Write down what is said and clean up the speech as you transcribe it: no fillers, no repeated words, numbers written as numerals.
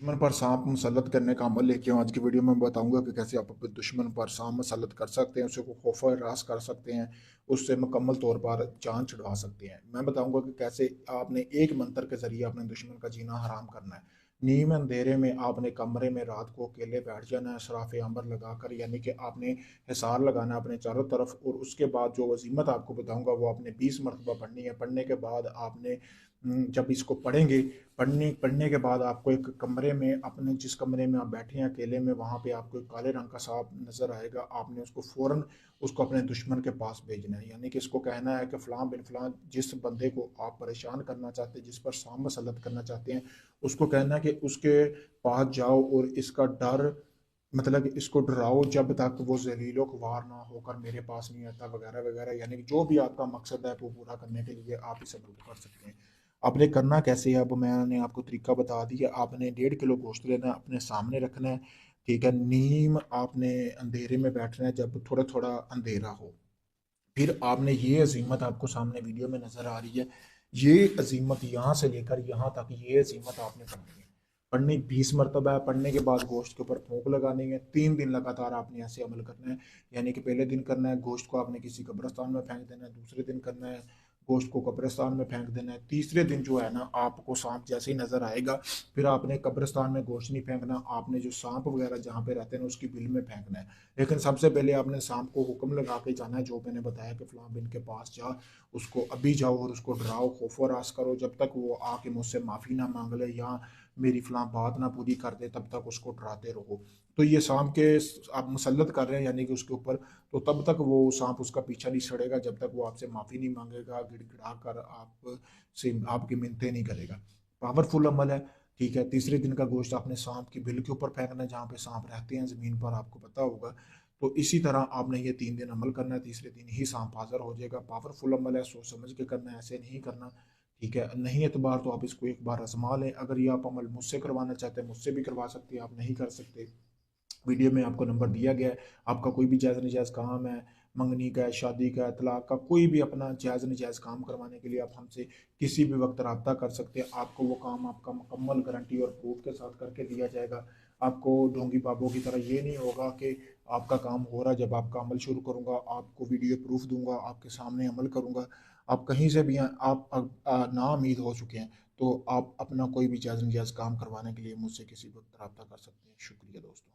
दुश्मन पर सांप मुसल्लत करने का अमल लेके आज की वीडियो में बताऊंगा कि कैसे आप अपने दुश्मन पर सांप मुसल्लत कर सकते हैं, उसे को खौफ और रास कर सकते हैं, उससे मुकम्मल तौर पर जान छुड़वा सकते हैं। मैं बताऊंगा कि कैसे आपने एक मंत्र के जरिए अपने दुश्मन का जीना हराम करना है। नीम अंधेरे में आपने कमरे में रात को अकेले बैठ जाना है, सराफ अंबर लगाकर, यानी कि आपने हिसार लगाना है अपने चारों तरफ। और उसके बाद जो वजीमत आपको बताऊंगा वो आपने 20 मरतबा पढ़नी है। पढ़ने के बाद आपने जब इसको पढ़ेंगे, पढ़ने पढ़ने के बाद आपको एक कमरे में, अपने जिस कमरे में आप बैठे हैं अकेले में, वहाँ पे आपको एक काले रंग का सांप नजर आएगा। आपने उसको फौरन उसको अपने दुश्मन के पास भेजना है, यानी कि इसको कहना है कि फ़लाँ बिन फ़लाँ, जिस बंदे को आप परेशान करना चाहते हैं, जिस पर सांप मसलत करना चाहते हैं, उसको कहना है कि उसके पास जाओ और इसका डर, मतलब इसको डराओ जब तक वो जलीलो ख्वार ना होकर मेरे पास नहीं आता, वगैरह वगैरह। यानी कि जो भी आपका मकसद है वो पूरा करने के लिए आप इस अमल को कर सकते हैं। आपने करना कैसे है, अब मैंने आपको तरीका बता दिया। आपने 1.5 किलो गोश्त लेना है, अपने सामने रखना है, ठीक है। नीम आपने अंधेरे में बैठना है जब थोड़ा थोड़ा अंधेरा हो। फिर आपने ये अजीमत आपको सामने वीडियो में नजर आ रही है, ये अजीमत यहाँ से लेकर यहाँ तक, ये अजीमत आपने पढ़नी है। पढ़नी 20 मरतबा है। पढ़ने के बाद गोश्त के ऊपर फूंक लगानी है। 3 दिन लगातार आपने ऐसे अमल करना है। यानी कि पहले दिन करना है, गोश्त को आपने किसी कब्रिस्तान में फेंक देना है। दूसरे दिन करना है, गोश्त को कब्रिस्तान में फेंक देना है। तीसरे दिन जो है ना, आपको सांप जैसे ही नजर आएगा, फिर आपने कब्रिस्तान में गोश्त नहीं फेंकना, आपने जो सांप वगैरह जहाँ पे रहते हैं उसकी बिल में फेंकना है। लेकिन सबसे पहले आपने सांप को हुक्म लगा के जाना है, जो मैंने बताया कि फलां बिन के पास जा, उसको अभी जाओ और उसको डराओ, खौफ और रास करो। जब तक वो आके मुझसे माफ़ी ना मांग ले या मेरी फलां बात ना पूरी कर दे, तब तक उसको डराते रहो। तो ये सांप के आप मुसल्लत कर रहे हैं, यानी कि उसके ऊपर, तो तब तक वो सांप उसका पीछा नहीं छोड़ेगा जब तक वो आपसे माफ़ी नहीं मांगेगा, गिड़गिड़ा कर आप से आपकी मिन्नतें नहीं करेगा। पावरफुल अमल है, ठीक है। तीसरे दिन का गोश्त आपने सांप की बिल के ऊपर फेंकना है, जहाँ पे सांप रहते हैं ज़मीन पर, आपको पता होगा। तो इसी तरह आपने ये 3 दिन अमल करना है, तीसरे दिन ही सांप हाजिर हो जाएगा। पावरफुल अमल है, सोच समझ के करना है, ऐसे नहीं करना, ठीक है। नहीं एतबार तो आप इसको एक बार आजमा लें। अगर ये आप अमल मुझसे करवाना चाहते हैं, मुझसे भी करवा सकते हैं। आप नहीं कर सकते, वीडियो में आपको नंबर दिया गया है। आपका कोई भी जायज़ नजायज़ काम है, मंगनी का है, शादी का है, तलाक का, कोई भी अपना जायज़ नजायज़ काम करवाने के लिए आप हमसे किसी भी वक्त रब्ता कर सकते हैं। आपको वो काम आपका मुकम्मल गारंटी और प्रूफ के साथ करके दिया जाएगा। आपको ढोंगी बाबों की तरह ये नहीं होगा कि आपका काम हो रहा है, जब आपका अमल शुरू करूँगा आपको वीडियो प्रूफ दूंगा, आपके सामने अमल करूँगा। आप कहीं से भी आप नाउम्मीद हो चुके हैं, तो आप अपना कोई भी जायज़ नजायज़ काम करवाने के लिए मुझसे किसी वक्त रब्ता कर सकते हैं। शुक्रिया दोस्तों।